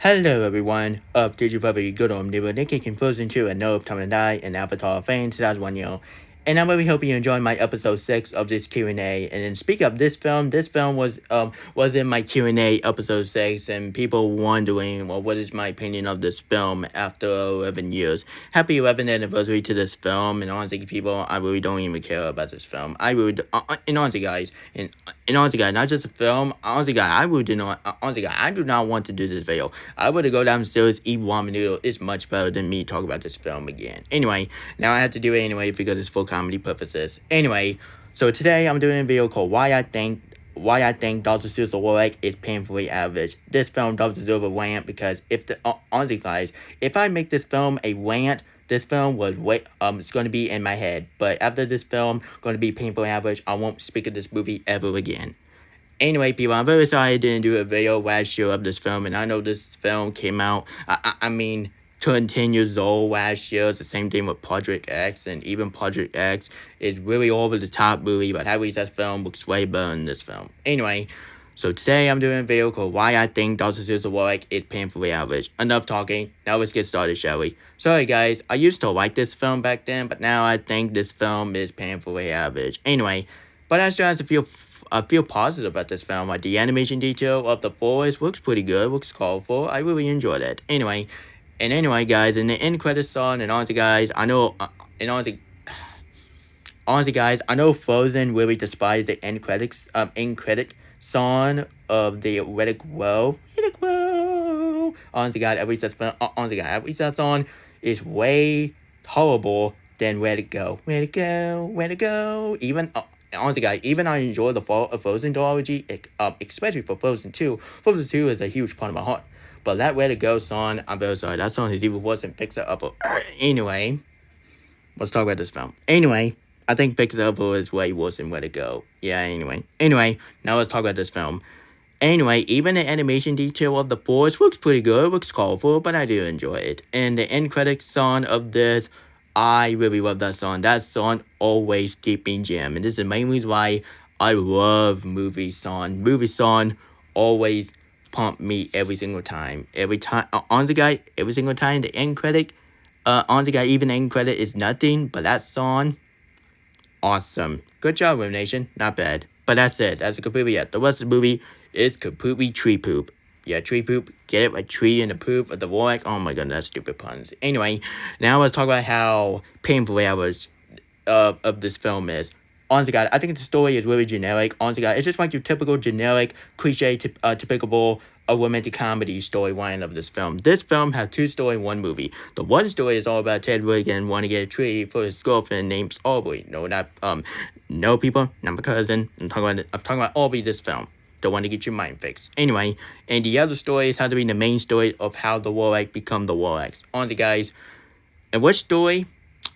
Hello everyone, did you very good on Neighbor Nicky Frozen 2 and No Time to Die and Avatar fan 2001 and I really hope you enjoyed my episode 6 of this Q&A. And then speaking of this film was in my Q&A episode 6, and people wondering, well, what is my opinion of this film after 11 years. Happy 11th anniversary to this film, and honestly people, I really don't even care about this film. I really, and honestly guys, not just a film, honestly guys, I really do not, honestly guys, I do not want to do this video. I would go downstairs, eat ramen noodle. It's much better than me talk about this film again. Anyway, now I have to do it anyway because it's for comedy purposes. Anyway, so today I'm doing a video called Why I Think Dr. Seuss Lorax is painfully average. This film does deserve a rant because honestly guys, if I make this film a rant, this film was it's going to be in my head. But after this film, going to be painfully average, I won't speak of this movie ever again. Anyway, people, I'm very sorry I didn't do a video last year of this film, and I know this film came out, I mean, turned 10 years old last year. It's the same thing with Project X, and even Project X is really over-the-top movie, but at least that film looks way better than this film. Anyway, so today I'm doing a video called Why I Think Dr. Seuss Lorax is Painfully Average. Enough talking, now let's get started, shall we? Sorry guys, I used to like this film back then, but now I think this film is painfully average. Anyway, but I still have to feel positive about this film. Like the animation detail of the forest looks pretty good, looks colorful. I really enjoyed it. Anyway, guys, in the end credits song, and honestly guys, I know, guys, I know Frozen really despised the end credit song of the Let It Grow. Let It Grow. Honestly guys, at least that song is way horrible than Let It Go. Let It Go, Let It Go. Honestly, guys, even I enjoy the Frozen duology, especially for Frozen 2. Frozen 2 is a huge part of my heart. But that Let It Go song, I'm very sorry, that song is even worse than Fix It Up. Anyway, let's talk about this film. Anyway, I think Fix It Up is way worse than Let It Go. Yeah, anyway, now let's talk about this film. Anyway, even the animation detail of the forest looks pretty good, looks colorful, but I do enjoy it. And the end credits song of this, I really love that song. That song always keeps me jam. And this is the main reason why I love movie song. Movie song always pump me every single time. Every single time the end credit, even the end credit is nothing, but that song, awesome. Good job, Wim Nation. Not bad. But that's it. That's completely it. The rest of the movie is completely tree poop. Yeah, tree poop. Get it? Like tree and the poop of the Lorax. Oh my god, that's stupid puns. Anyway, now let's talk about how painfully average of this film is. Honestly, God, I think the story is really generic. Honestly, God, it's just like your typical generic, cliche, typical romantic comedy storyline of this film. This film has two stories in one movie. The one story is all about Ted Reagan wanting to get a tree for his girlfriend named Aubrey. No people, not my cousin. I'm talking about Aubrey. This film. Don't want to get your mind fixed. Anyway, and the other story is how to be the main story of how the Lorax become the Lorax. Honestly, guys, and which story?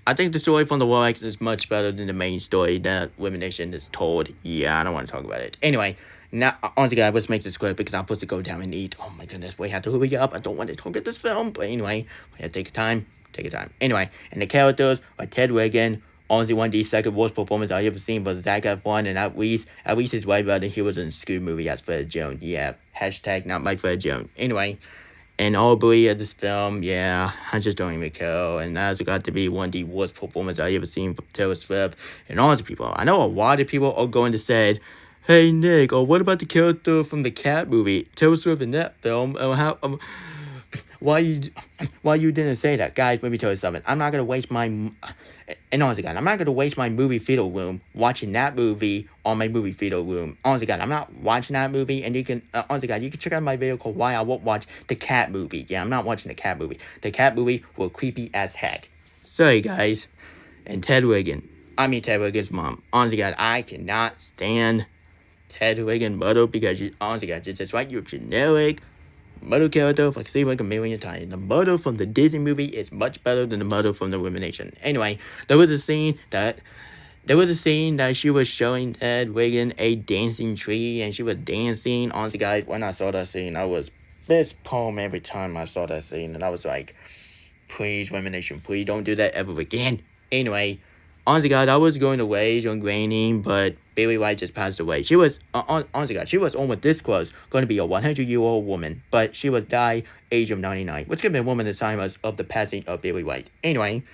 I think the story from the Lorax is much better than the main story that Women Nation is told. Yeah, I don't want to talk about it. Anyway, now, honestly, guys, let's make this quick because I'm supposed to go down and eat. Oh my goodness, we have to hurry up. I don't want to talk about this film. But anyway, we have to take your time. Anyway, and the characters are Ted Reagan. Honestly, one of the second worst performances I've ever seen was Zac Efron, and at least his way better than he was in Scooby movie as Fred Jones. Yeah, hashtag not like Fred Jones. Anyway, and Aubrey of this film, yeah, I just don't even care. And that's got to be one of the worst performances I've ever seen from Taylor Swift. And honestly, people, I know a lot of people are going to say, hey Nick, what about the character from the Cat movie? Taylor Swift in that film, why you didn't say that? Guys, let me tell you something. I'm not going to waste my... And honestly, God, I'm not going to waste my movie theater room watching that movie on my movie theater room. Honestly, God, I'm not watching that movie. And you can... honestly, God, you can check out my video called Why I Won't Watch the Cat Movie. Yeah, I'm not watching the Cat movie. The Cat movie was creepy as heck. Sorry, guys. And Ted Reagan's mom. Honestly, God, I cannot stand Ted Reagan's mother because, honestly, God, it's just like your generic... mother character, like say like a million times. The mother from the Disney movie is much better than the mother from the Women Nation. Anyway, there was a scene that she was showing Ted Reagan a dancing tree, and she was dancing. Honestly, guys, when I saw that scene, I was fist palm every time I saw that scene, and I was like, please, Women Nation, please don't do that ever again. Anyway, honestly, guys, I was going to rage on Granny, but Billy White just passed away. She was, honestly, God, she was almost this close, going to be a 100-year-old woman, but she was died age of 99, which could be a woman the time of the passing of Billy White. Anyway,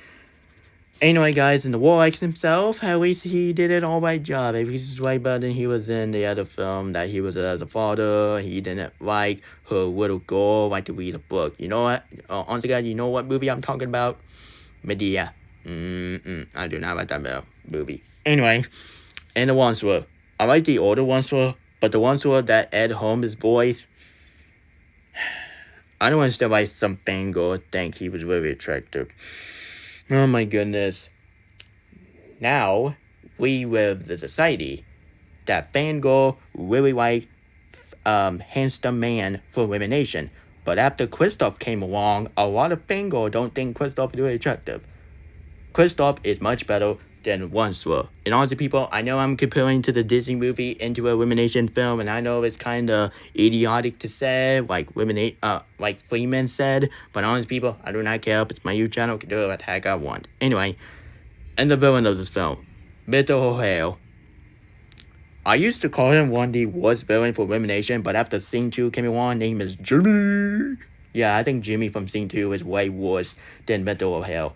guys, in the Lorax himself, at least he did an alright job. At least it's way better than he was in the other film that he was as a father. He didn't like her little girl like to read a book. You know what? Honestly, God, you know what movie I'm talking about? Medea. I do not like that movie. Anyway, and the Wandsworth. I like the older Wandsworth, but the Wandsworth that Ed Holmes' voice, I don't understand why some fangirl think he was very attractive. Oh my goodness. Now, we live the society that fangirl really like handsome man for elimination. But after Kristoff came along, a lot of fangirl don't think Kristoff is really attractive. Kristoff is much better than Wandsworth. And honestly, people, I know I'm comparing to the Disney movie into an elimination film, and I know it's kind of idiotic to say, like Freeman said, but honestly, people, I do not care if it's my YouTube channel, I can do what the heck I want. Anyway, and the villain of this film, Mr. O'Hare. I used to call him one of the worst villain for elimination, but after Scene 2 came along, name is Jimmy. Yeah, I think Jimmy from Scene 2 is way worse than Mr. O'Hare.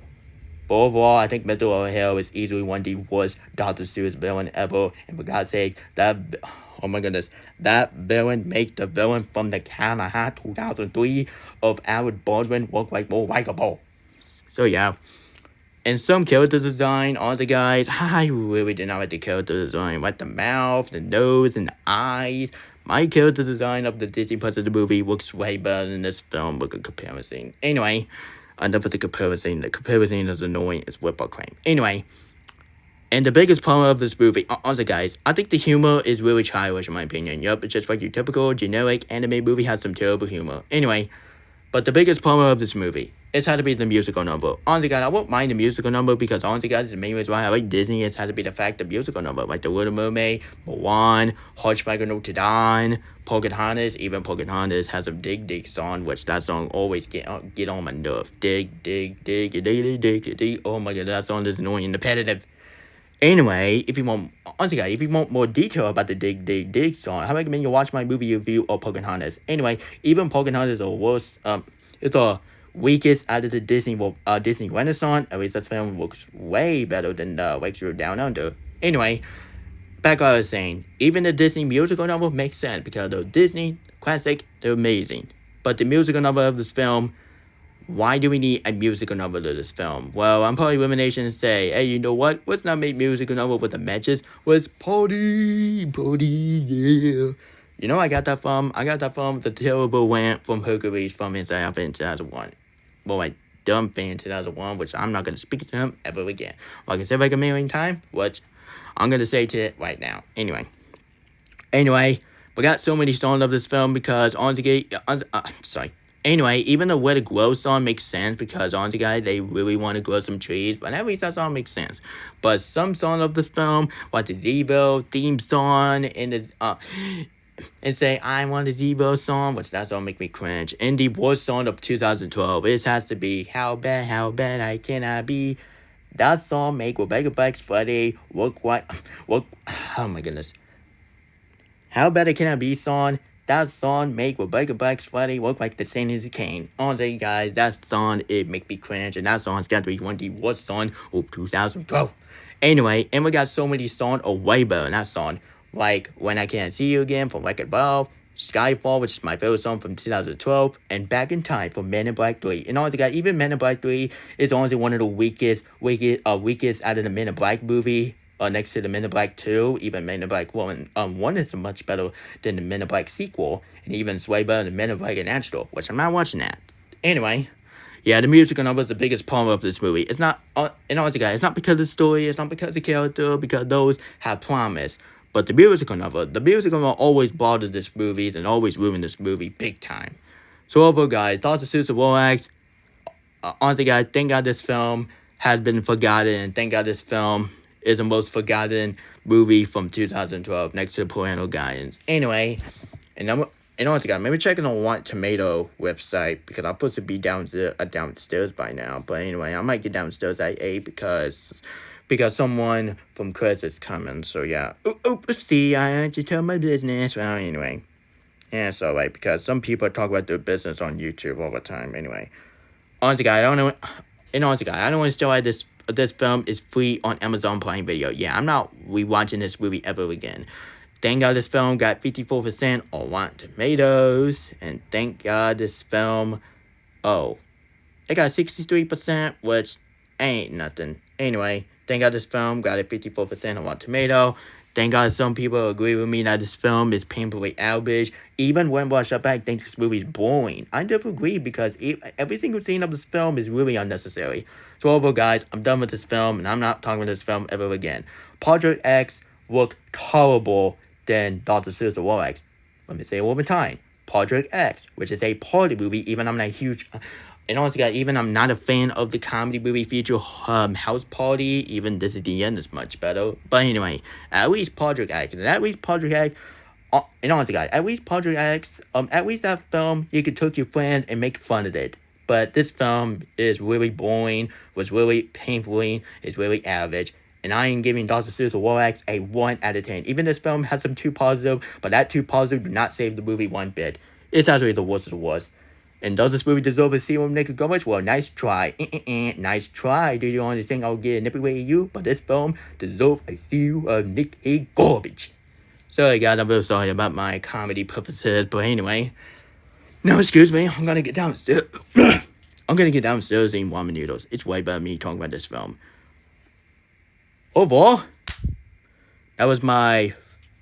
But overall, I think Mr. O'Hare is easily one of the worst Dr. Seuss villain ever. And for God's sake, that villain make the villain from The Cat in the Hat 2003 of Alfred Baldwin look like more likable. So yeah. And some character design, honestly guys, I really did not like the character design. Like the mouth, the nose, and the eyes. My character design of the Disney part of the movie looks way better than this film with a comparison. Anyway, enough of the comparison. The comparison is annoying as what I claim. Anyway, and the biggest problem of this movie, honestly guys, I think the humor is really childish in my opinion. Yup, it's just like your typical generic anime movie has some terrible humor. Anyway, but the biggest problem of this movie, it's had to be the musical number. Honestly guys, I won't mind the musical number because honestly guys, the main reason why I like Disney is had to be the fact the musical number. Like The Little Mermaid, Mulan, Hunchback of Notre Dame, Pocahontas. Even Pocahontas has a dig song, which that song always get on my nerve. Dig. Oh my god, that song is annoying and repetitive. Anyway, if you want more detail about the dig song, I recommend you watch my movie review of Pocahontas. Anyway, even Pocahontas are worse. It's the weakest out of the Disney Renaissance. At least that film looks way better than Lecture Down Under. Anyway, back what I was saying, even the Disney musical number makes sense because they're Disney classic, they're amazing. But the musical number of this film, why do we need a musical number to this film? Well, I'm probably elimination and say, hey, you know what? Let's not make musical number with the matches. Let's party, yeah. You know I got that from the terrible rant from Hercules from Inside Out in 2001. Well, like dumb fan in 2001, which I'm not going to speak to him ever again. Like I said like a million times, which I'm going to say to it right now. Anyway, we got so many songs of this film because Anyway, even the Where to Grow song makes sense because honestly guys, they really want to grow some trees, but at least that song makes sense. But some songs of this film, like the Devo theme song and the and say I want a Devo song, which that song make me cringe. And the worst song of 2012, it has to be How Bad I Can I Be. That song make Rebecca Black's Friday look. Oh my goodness. How Bad I Can I Be song. That song make Rebecca Black's Friday look like the same as it came. Honestly, guys, that song, it make me cringe, and that song's got to be one of the worst songs of 2012. Anyway, and we got so many songs way better than that song. Like When I Can't See You Again from Wreck-It Ralph, Skyfall, which is my favorite song from 2012, and Back in Time from Men in Black 3. And honestly, guys, even Men in Black 3 is honestly one of the weakest out of the Men in Black movie. Next to the Men in Black 2, even Men in Black 1. 1 is much better than the Men in Black sequel, and even it's way better than Men in Black and Astral, which I'm not watching that. Anyway, yeah, the musical number is the biggest problem of this movie. It's not, and honestly guys, it's not because of the story, it's not because of the character, because those have promise. But the musical number always bothers this movie and always ruin this movie big time. So overall guys, Dr. Seuss of Lorax, honestly guys, thank God this film has been forgotten, and thank God this film is the most forgotten movie from 2012 next to the Parental Guidance. Anyway, and honestly guys, maybe checking on Rotten Tomato website because I'm supposed to be downstairs by now. But anyway, I might get downstairs at 8 because because someone from Chris is coming. So yeah. See, I had to tell my business. Well, anyway. Yeah, it's alright because some people talk about their business on YouTube all the time. Anyway, honestly, guys, I don't know. And honestly, guys, I don't want to show why this film is free on Amazon Prime Video. Yeah, I'm not rewatching this movie ever again. Thank God this film got 54% on Rotten Tomatoes, and thank God this film, it got 63%, which ain't nothing. Anyway, thank God this film got a 54% on Rotten Tomato. Thank God some people agree with me that this film is painfully average. Even when watched up back, think this movie is boring. I disagree because every single scene of this film is really unnecessary. So overall, guys, I'm done with this film, and I'm not talking about this film ever again. Project X looked horrible than Dr. Seuss or Lorax. Let me say it one more time. Project X, which is a party movie, even I'm not huge... And honestly, guys, even I'm not a fan of the comedy movie feature House Party. Even This Is the End is much better. But anyway, at least Project X. And at least Project X... and honestly, guys, at least Project X... at least that film, you could take your friends and make fun of it. But this film is really boring, was really painfully, is really average. And I am giving Dr. Seuss or Lorax a 1 out of 10. Even this film has some 2 positive, but that 2 positive do not save the movie one bit. It's actually the worst of the worst. And does this movie deserve a sequel naked garbage? Well, nice try. Nice try. Do you understand I'll get a nippy way at you? But this film deserves a sequel of naked garbage. Sorry guys, I'm really sorry about my comedy purposes, but anyway. No, excuse me, I'm gonna get downstairs. I'm gonna get downstairs and eat ramen noodles. It's way better me talking about this film. Overall, that was my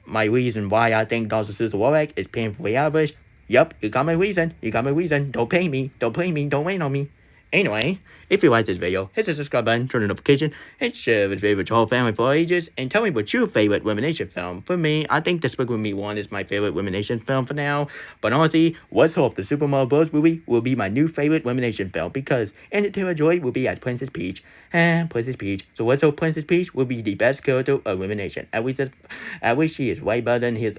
reason why I think Dr. Seuss or Lorax is painfully average. Yup, you got my reason. You got my reason. Don't pay me. Don't pay me. Don't rain on me. Anyway, if you like this video, hit the subscribe button, turn on notification, and share this video with your whole family for ages, and tell me what's your favorite Elimination film. For me, I think Despicable Me 1 is my favorite Elimination film for now, but honestly, let's hope the Super Mario Bros. Movie will be my new favorite Elimination film, because Anya Taylor-Joy will be as Princess Peach, Princess Peach. So let's hope Princess Peach will be the best character of Elimination. At least she is way better than his,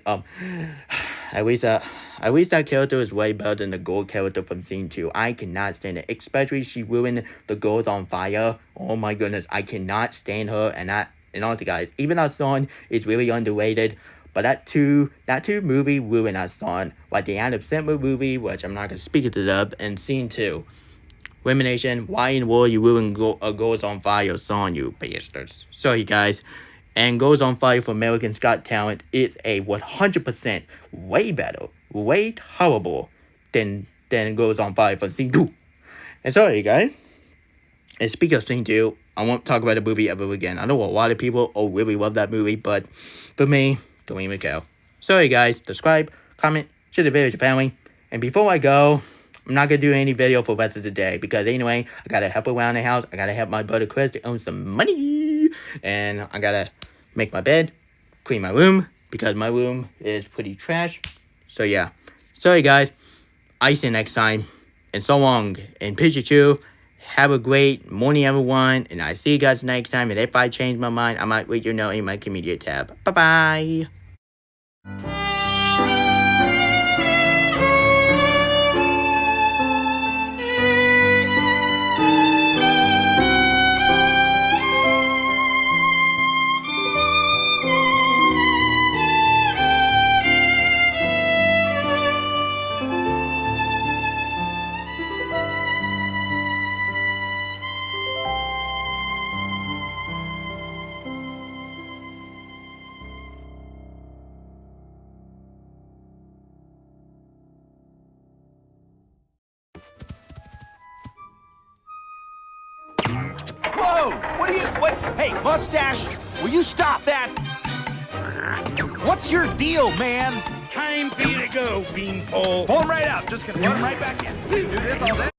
at least that character is way better than the gold character from Scene 2. I cannot stand it. Especially she ruined the girls on fire. Oh my goodness, I cannot stand her. And honestly guys, even that song is really underrated. But that two movie ruined that song. Like the Adam Sandler movie, which I'm not going to speak it up, and Scene 2. Elimination, why in the world you ruin a Girls on Fire song, you bastards. Sorry guys. And Goes on Fire for American's Got Talent is a 100% way better, way horrible than Goes on Fire for Scene 2. And sorry, guys. And speaking of Scene 2, I won't talk about the movie ever again. I know a lot of people really love that movie, but for me, don't even care. Sorry, guys. Subscribe, comment, share the video with your family. And before I go, I'm not going to do any video for the rest of the day, because anyway, I got to help around the house. I got to help my brother Chris to earn some money. And I got to make my bed, clean my room, because my room is pretty trash. So yeah. Sorry guys. I see you next time. And so long. And Pikachu, have a great morning everyone. And I see you guys next time. And if I change my mind, I might read your note in my community tab. Bye-bye. Hey, mustache, will you stop that? What's your deal, man? Time for you to go, beanpole. Pull him right out. Just gonna run him right back in. We do this all day.